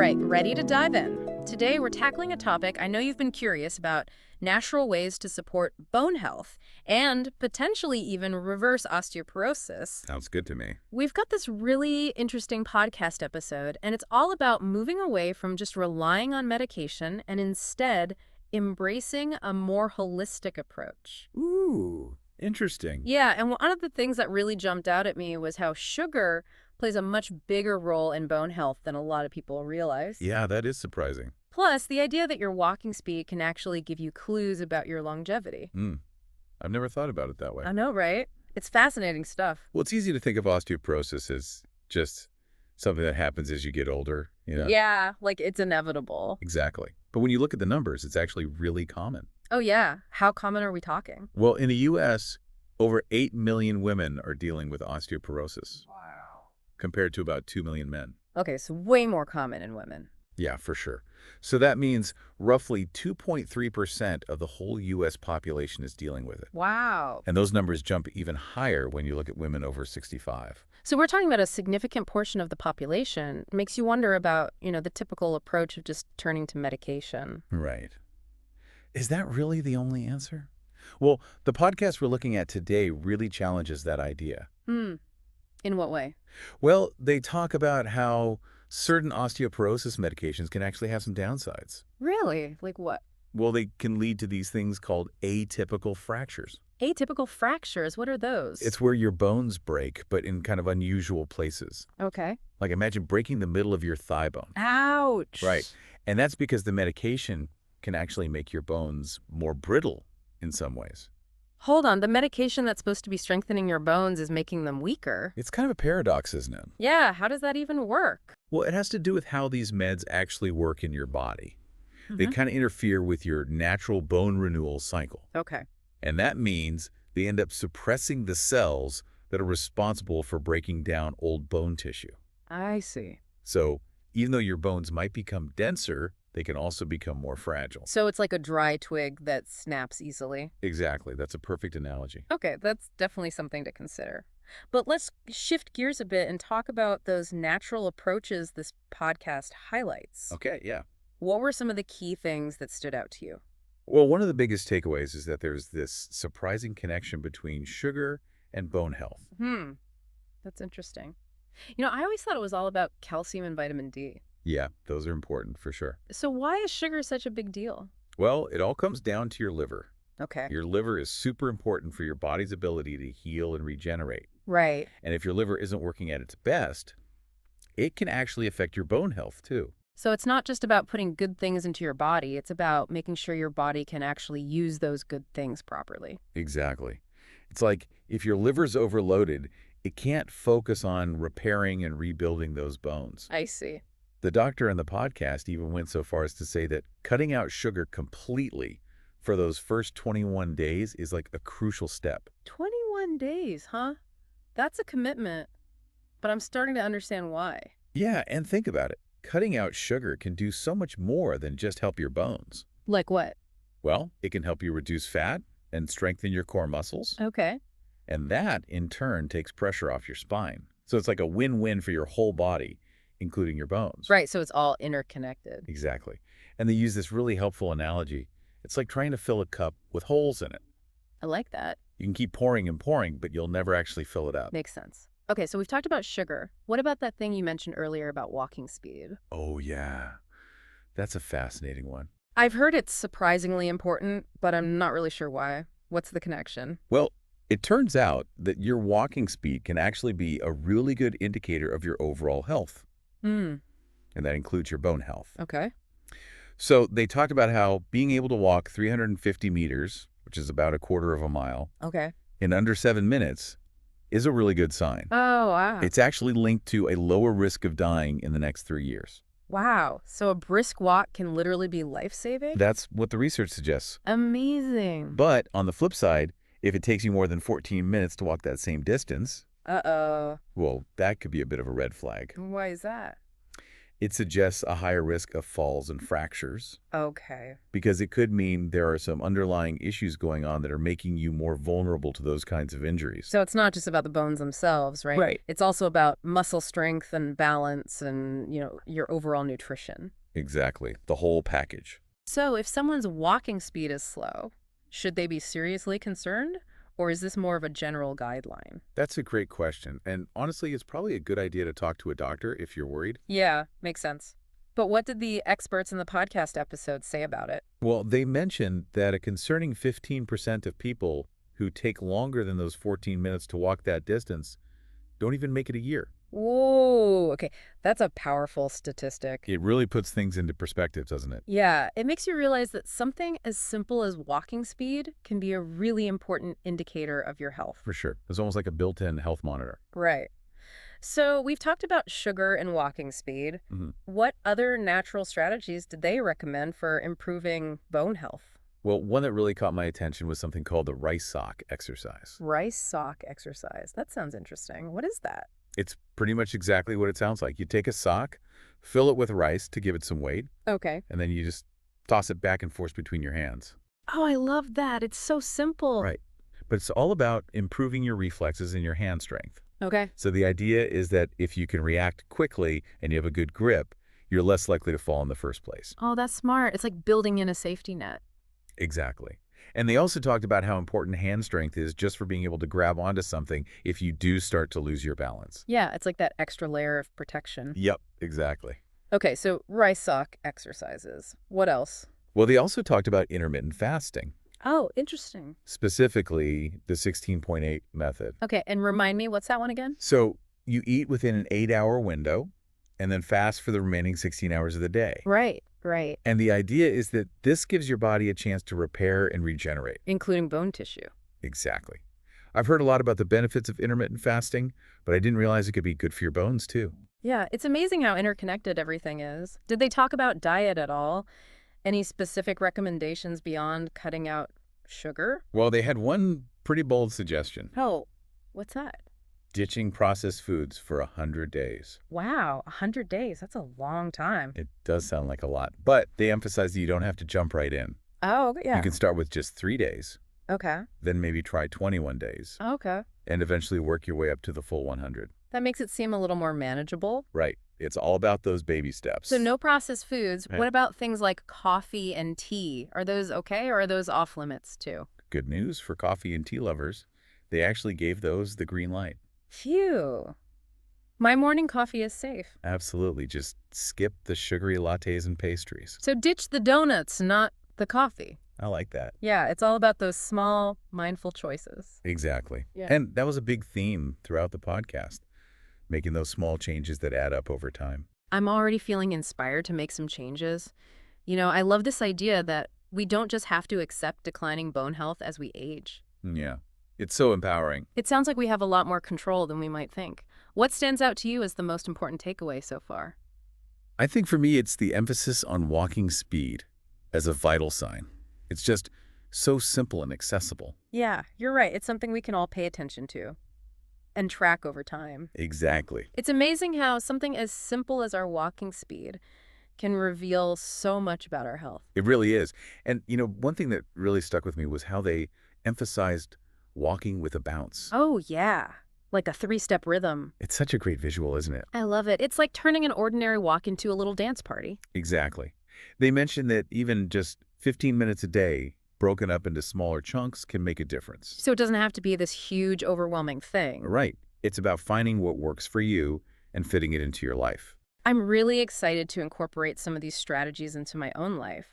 right, ready to dive in. Today we're tackling a topic I know you've been curious about: natural ways to support bone health and potentially even reverse osteoporosis. Sounds good to me. We've got this really interesting podcast episode, and it's all about moving away from just relying on medication and instead embracing a more holistic approach. Ooh, interesting. Yeah, and one of the things that really jumped out at me was how sugar plays a much bigger role in bone health than a lot of people realize. Yeah, that is surprising. Plus, the idea that your walking speed can actually give you clues about your longevity. I've never thought about it that way. I know, right? It's fascinating stuff. Well, it's easy to think of osteoporosis as just something that happens as you get older, Yeah, like it's inevitable. Exactly. But when you look at the numbers, it's actually really common. Oh, yeah. How common are we talking? Well, in the U.S., over 8 million women are dealing with osteoporosis. Wow. Compared to about 2 million men. Okay, so way more common in women. Yeah, for sure. So that means roughly 2.3% of the whole U.S. population is dealing with it. Wow. And those numbers jump even higher when you look at women over 65. So we're talking about a significant portion of the population. It makes you wonder about, the typical approach of just turning to medication. Right. Is that really the only answer? Well, the podcast we're looking at today really challenges that idea. In what way? Well, they talk about how certain osteoporosis medications can actually have some downsides. Really? Like what? Well, they can lead to these things called atypical fractures. Atypical fractures, what are those? It's where your bones break, but in kind of unusual places. Okay. Like imagine breaking the middle of your thigh bone. Ouch. Right. And that's because the medication can actually make your bones more brittle in some ways. Hold on, the medication that's supposed to be strengthening your bones is making them weaker. It's kind of a paradox, isn't it? Yeah, how does that even work? Well, it has to do with how these meds actually work in your body. They kind of interfere with your natural bone renewal cycle. Okay. And that means they end up suppressing the cells that are responsible for breaking down old bone tissue. I see. So even though your bones might become denser, they can also become more fragile. So it's like a dry twig that snaps easily. Exactly. That's a perfect analogy. Okay, that's definitely something to consider. But let's shift gears a bit and talk about those natural approaches this podcast highlights. Okay, yeah. What were some of the key things that stood out to you? Well, one of the biggest takeaways is that there's this surprising connection between sugar and bone health. That's interesting. I always thought it was all about calcium and vitamin D. Yeah, those are important for sure. So why is sugar such a big deal? Well, it all comes down to your liver. Okay. Your liver is super important for your body's ability to heal and regenerate. Right. And if your liver isn't working at its best, it can actually affect your bone health too. So it's not just about putting good things into your body, it's about making sure your body can actually use those good things properly. Exactly. It's like if your liver's overloaded, it can't focus on repairing and rebuilding those bones. I see. The doctor in the podcast even went so far as to say that cutting out sugar completely for those first 21 days is like a crucial step. 21 days, huh? That's a commitment, but I'm starting to understand why. Yeah, and think about it. Cutting out sugar can do so much more than just help your bones. Like what? Well, it can help you reduce fat and strengthen your core muscles. Okay. And that, in turn, takes pressure off your spine. So it's like a win-win for your whole body, including your bones. Right, so it's all interconnected. Exactly. And they use this really helpful analogy. It's like trying to fill a cup with holes in it. I like that. You can keep pouring and pouring, but you'll never actually fill it up. Makes sense. Okay, so we've talked about sugar. What about that thing you mentioned earlier about walking speed? Oh, yeah. That's a fascinating one. I've heard it's surprisingly important, but I'm not really sure why. What's the connection? Well, it turns out that your walking speed can actually be a really good indicator of your overall health. And that includes your bone health. Okay. So they talked about how being able to walk 350 meters, which is about a quarter of a mile, Okay. in under 7 minutes is a really good sign. Oh, wow. It's actually linked to a lower risk of dying in the next 3 years. Wow. So a brisk walk can literally be life-saving? That's what the research suggests. Amazing. But on the flip side, if it takes you more than 14 minutes to walk that same distance, Uh-oh. well, that could be a bit of a red flag. Why is that? It suggests a higher risk of falls and fractures Okay. because it could mean there are some underlying issues going on that are making you more vulnerable to those kinds of injuries. So it's not just about the bones themselves, right? Right. It's also about muscle strength and balance and, your overall nutrition. Exactly. The whole package. So if someone's walking speed is slow, should they be seriously concerned? Or is this more of a general guideline? That's a great question. And honestly, it's probably a good idea to talk to a doctor if you're worried. Yeah, makes sense. But what did the experts in the podcast episode say about it? Well, they mentioned that a concerning 15% of people who take longer than those 14 minutes to walk that distance don't even make it a year. Whoa, okay. That's a powerful statistic. It really puts things into perspective, doesn't it? Yeah, it makes you realize that something as simple as walking speed can be a really important indicator of your health. For sure. It's almost like a built-in health monitor. Right. So we've talked about sugar and walking speed. hmm What other natural strategies did they recommend for improving bone health? Well, one that really caught my attention was something called the rice sock exercise. Rice sock exercise. That sounds interesting. What is that? It's pretty much exactly what it sounds like. You take a sock, fill it with rice to give it some weight, Okay. and then you just toss it back and forth between your hands. Oh, I love that. It's so simple. Right. But it's all about improving your reflexes and your hand strength. Okay. So the idea is that if you can react quickly and you have a good grip, you're less likely to fall in the first place. Oh, that's smart. It's like building in a safety net. Exactly. And they also talked about how important hand strength is just for being able to grab onto something if you do start to lose your balance. Yeah, it's like that extra layer of protection. Yep, exactly. Okay, so rice sock exercises. What else? Well, they also talked about intermittent fasting, Oh, interesting. specifically the 16.8 method. Okay, and remind me, what's that one again? So you eat within an 8-hour window and then fast for the remaining 16 hours of the day. Right, right. And the idea is that this gives your body a chance to repair and regenerate. Including bone tissue. Exactly. I've heard a lot about the benefits of intermittent fasting, but I didn't realize it could be good for your bones too. Yeah, it's amazing how interconnected everything is. Did they talk about diet at all? Any specific recommendations beyond cutting out sugar? Well, they had one pretty bold suggestion: Oh, what's that? ditching processed foods for 100 days. Wow, 100 days. That's a long time. It does sound like a lot, but they emphasize that you don't have to jump right in. Oh, okay, yeah. You can start with just 3 days, Okay. then maybe try 21 days, Okay. and eventually work your way up to the full 100. That makes it seem a little more manageable. Right. It's all about those baby steps. So no processed foods. Right. What about things like coffee and tea? Are those okay or are those off limits too? Good news for coffee and tea lovers. They actually gave those the green light. Phew. My morning coffee is safe. Absolutely. Just skip the sugary lattes and pastries. So ditch the donuts, not the coffee. I like that. Yeah, it's all about those small, mindful choices. Exactly. Yeah. And that was a big theme throughout the podcast, making those small changes that add up over time. I'm already feeling inspired to make some changes. I love this idea that we don't just have to accept declining bone health as we age. Yeah. It's so empowering. It sounds like we have a lot more control than we might think. What stands out to you as the most important takeaway so far? I think for me, it's the emphasis on walking speed as a vital sign. It's just so simple and accessible. Yeah, you're right. It's something we can all pay attention to and track over time. Exactly. It's amazing how something as simple as our walking speed can reveal so much about our health. It really is. And, one thing that really stuck with me was how they emphasized walking with a bounce. Oh, yeah. Like a 3-step rhythm. It's such a great visual, isn't it? I love it. It's like turning an ordinary walk into a little dance party. Exactly. They mentioned that even just 15 minutes a day, broken up into smaller chunks, can make a difference. So it doesn't have to be this huge, overwhelming thing. Right. It's about finding what works for you and fitting it into your life. I'm really excited to incorporate some of these strategies into my own life.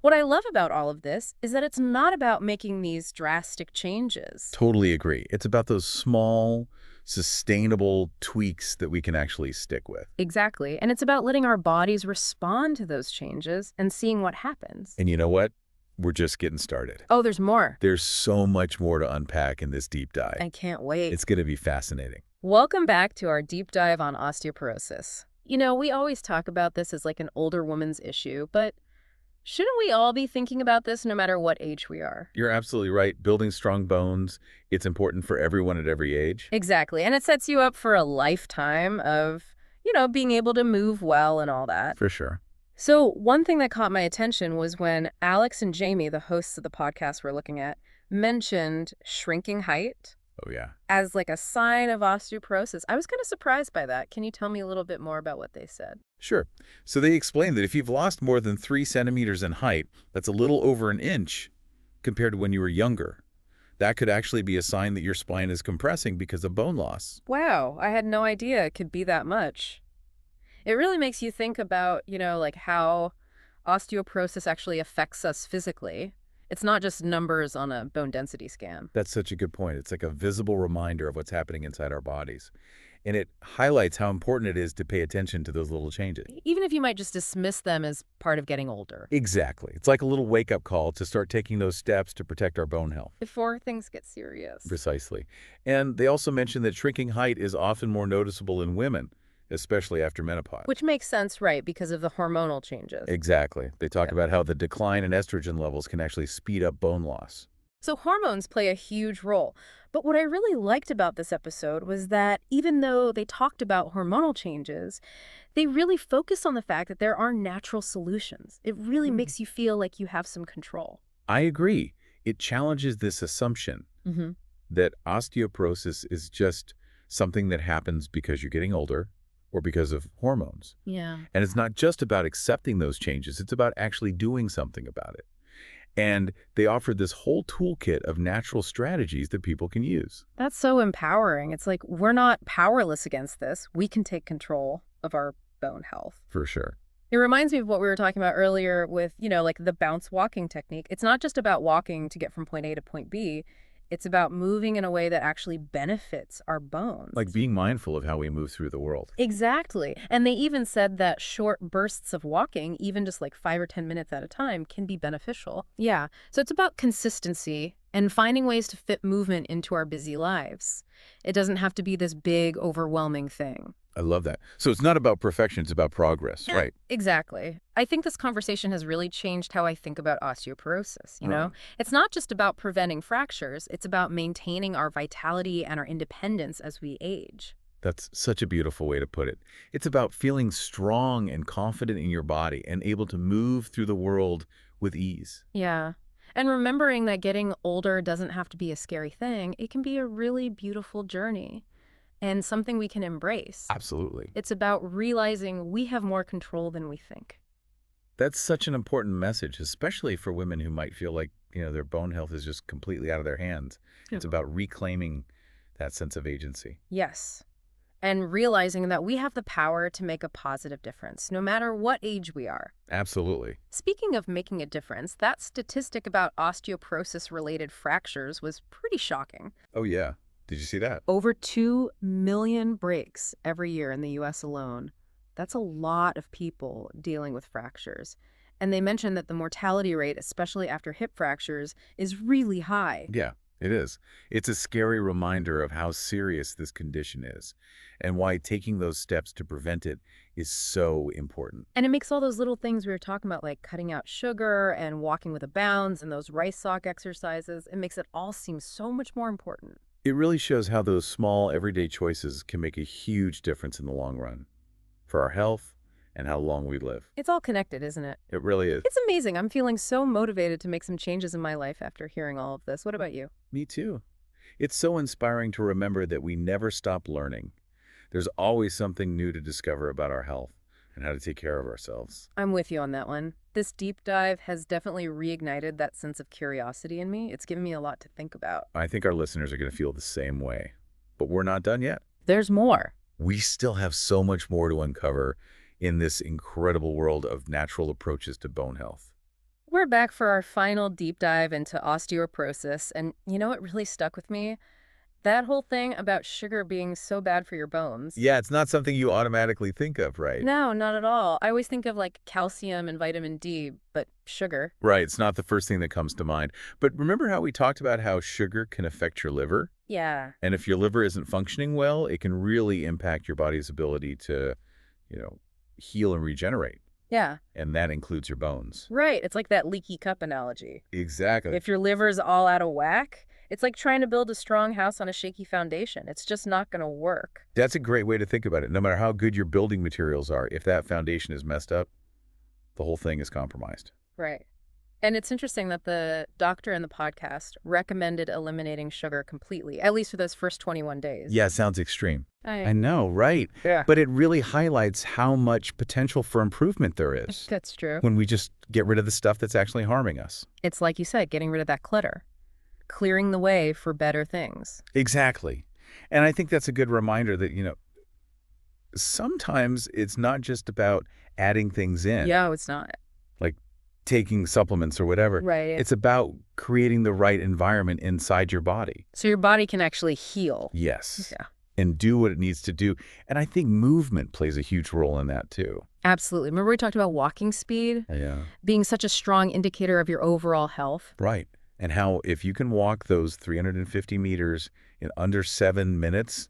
What I love about all of this is that it's not about making these drastic changes. Totally agree. It's about those small, sustainable tweaks that we can actually stick with. Exactly. And it's about letting our bodies respond to those changes and seeing what happens. And you know what? We're just getting started. Oh, there's more. There's so much more to unpack in this deep dive. I can't wait. It's going to be fascinating. Welcome back to our deep dive on osteoporosis. We always talk about this as like an older woman's issue, but shouldn't we all be thinking about this no matter what age we are? You're absolutely right. Building strong bones, it's important for everyone at every age. Exactly. And it sets you up for a lifetime of, being able to move well and all that. For sure. So one thing that caught my attention was when Alex and Jamie, the hosts of the podcast we're looking at, mentioned shrinking height Oh, yeah. as like a sign of osteoporosis. I was kind of surprised by that. Can you tell me a little bit more about what they said? Sure. So they explained that if you've lost more than 3 centimeters in height, that's a little over an inch compared to when you were younger. That could actually be a sign that your spine is compressing because of bone loss. Wow, I had no idea it could be that much. It really makes you think about, like how osteoporosis actually affects us physically. It's not just numbers on a bone density scan. That's such a good point. It's like a visible reminder of what's happening inside our bodies. And it highlights how important it is to pay attention to those little changes. Even if you might just dismiss them as part of getting older. Exactly. It's like a little wake-up call to start taking those steps to protect our bone health. Before things get serious. Precisely. And they also mentioned that shrinking height is often more noticeable in women, especially after menopause. Which makes sense, right, because of the hormonal changes. Exactly. They talk Yeah. about how the decline in estrogen levels can actually speed up bone loss. So hormones play a huge role. But what I really liked about this episode was that even though they talked about hormonal changes, they really focused on the fact that there are natural solutions. It really makes you feel like you have some control. I agree. It challenges this assumption Mm-hmm. that osteoporosis is just something that happens because you're getting older or because of hormones. Yeah. And it's not just about accepting those changes, it's about actually doing something about it. And they offered this whole toolkit of natural strategies that people can use. That's so empowering. It's like we're not powerless against this. We can take control of our bone health. For sure. It reminds me of what we were talking about earlier with, like the bounce walking technique. It's not just about walking to get from point A to point B. It's about moving in a way that actually benefits our bones. Like being mindful of how we move through the world. Exactly. And they even said that short bursts of walking, even just like 5 or 10 minutes at a time, can be beneficial. Yeah. So it's about consistency and finding ways to fit movement into our busy lives. It doesn't have to be this big, overwhelming thing. I love that. So it's not about perfection, it's about progress, Yeah, right? exactly. I think this conversation has really changed how I think about osteoporosis, Right. It's not just about preventing fractures, it's about maintaining our vitality and our independence as we age. That's such a beautiful way to put it. It's about feeling strong and confident in your body and able to move through the world with ease. Yeah. And remembering that getting older doesn't have to be a scary thing, it can be a really beautiful journey and something we can embrace. Absolutely. It's about realizing we have more control than we think. That's such an important message, especially for women who might feel like, their bone health is just completely out of their hands. It's about reclaiming that sense of agency. Yes. And realizing that we have the power to make a positive difference, no matter what age we are. Absolutely. Speaking of making a difference, that statistic about osteoporosis-related fractures was pretty shocking. Oh, yeah. Did you see that? Over 2 million breaks every year in the U.S. alone. That's a lot of people dealing with fractures. And they mentioned that the mortality rate, especially after hip fractures, is really high. Yeah, it is. It's a scary reminder of how serious this condition is and why taking those steps to prevent it is so important. And it makes all those little things we were talking about, like cutting out sugar and walking with a bounce and those rice sock exercises, it makes it all seem so much more important. It really shows how those small, everyday choices can make a huge difference in the long run for our health and how long we live. It's all connected, isn't it? It really is. It's amazing. I'm feeling so motivated to make some changes in my life after hearing all of this. What about you? Me too. It's so inspiring to remember that we never stop learning. There's always something new to discover about our health and how to take care of ourselves. I'm with you on that one. This deep dive has definitely reignited that sense of curiosity in me. It's given me a lot to think about. I think our listeners are going to feel the same way. But we're not done yet. There's more. We still have so much more to uncover in this incredible world of natural approaches to bone health. We're back for our final deep dive into osteoporosis, and it really stuck with me? That whole thing about sugar being so bad for your bones. Yeah, it's not something you automatically think of, right? No, not at all. I always think of like calcium and vitamin D, but sugar. Right, it's not the first thing that comes to mind. But remember how we talked about how sugar can affect your liver? Yeah. And if your liver isn't functioning well, it can really impact your body's ability to, heal and regenerate. Yeah. And that includes your bones. Right. It's like that leaky cup analogy. Exactly. If your liver's all out of whack, It's like trying to build a strong house on a shaky foundation. It's just not going to work. That's a great way to think about it. No matter how good your building materials are, if that foundation is messed up, the whole thing is compromised. Right. And it's interesting that the doctor in the podcast recommended eliminating sugar completely, at least for those first 21 days. Yeah, it sounds extreme. I I know, right? Yeah. But it really highlights how much potential for improvement there is That's true. when we just get rid of the stuff that's actually harming us. It's like you said, getting rid of that clutter, clearing the way for better things. Exactly. And I think that's a good reminder that, sometimes it's not just about adding things in, Yeah, it's not. like taking supplements or whatever. Right. It's about creating the right environment inside your body. So your body can actually heal. Yes. Yeah. And do what it needs to do. And I think movement plays a huge role in that too. Absolutely. Remember we talked about walking speed Yeah. being such a strong indicator of your overall health? Right. And how if you can walk those 350 meters in under 7 minutes,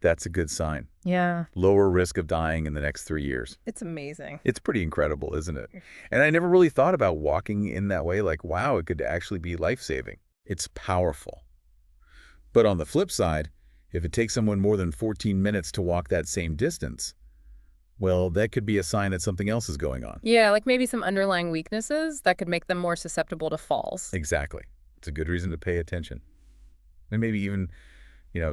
that's a good sign. Yeah. Lower risk of dying in the next 3 years. It's amazing. It's pretty incredible, isn't it? And I never really thought about walking in that way, like, wow, it could actually be life-saving. It's powerful. But on the flip side, if it takes someone more than 14 minutes to walk that same distance, well, that could be a sign that something else is going on. Yeah, like maybe some underlying weaknesses that could make them more susceptible to falls. Exactly. It's a good reason to pay attention. And maybe even,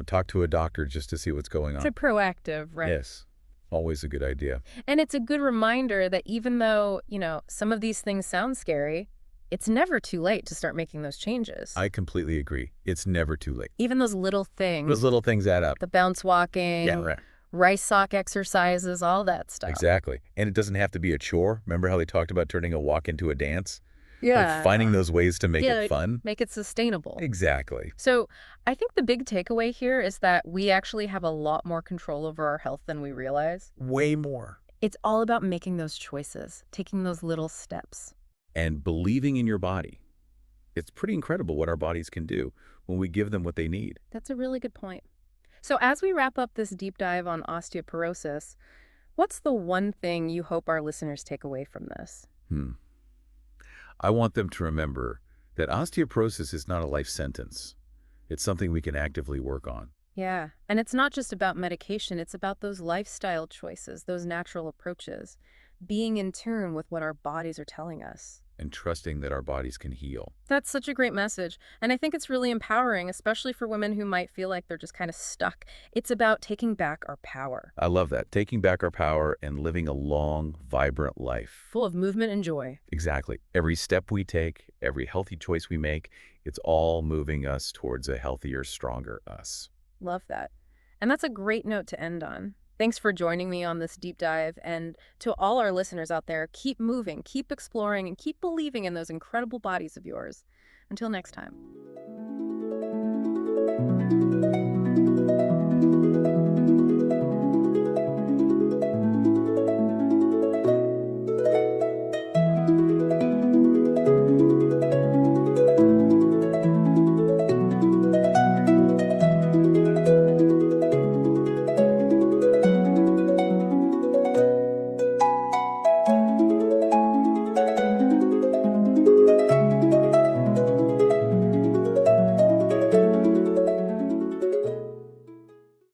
talk to a doctor just to see what's going It's on. a proactive, right? Yes. Always a good idea. And it's a good reminder that even though, some of these things sound scary, it's never too late to start making those changes. I completely agree. It's never too late. Even those little things. Those little things add up. The bounce walking, Right. rice sock exercises, all that stuff. Exactly. And it doesn't have to be a chore. Remember how they talked about turning a walk into a dance? Yeah. Like finding those ways to make Yeah, it fun? Make it sustainable. Exactly. So I think the big takeaway here is that we actually have a lot more control over our health than we realize. Way more. It's all about making those choices, taking those little steps. And believing in your body. It's pretty incredible what our bodies can do when we give them what they need. That's a really good point. So as we wrap up this deep dive on osteoporosis, what's the one thing you hope our listeners take away from this? I want them to remember that osteoporosis is not a life sentence. It's something we can actively work on. Yeah, and it's not just about medication, it's about those lifestyle choices, those natural approaches, being in tune with what our bodies are telling us. And trusting that our bodies can heal. That's such a great message. And I think it's really empowering, especially for women who might feel like they're just kind of stuck. It's about taking back our power. I love that. Taking back our power and living a long, vibrant life. Full of movement and joy. Exactly. Every step we take, every healthy choice we make, it's all moving us towards a healthier, stronger us. Love that. And that's a great note to end on. Thanks for joining me on this deep dive. And to all our listeners out there, keep moving, keep exploring, and keep believing in those incredible bodies of yours. Until next time.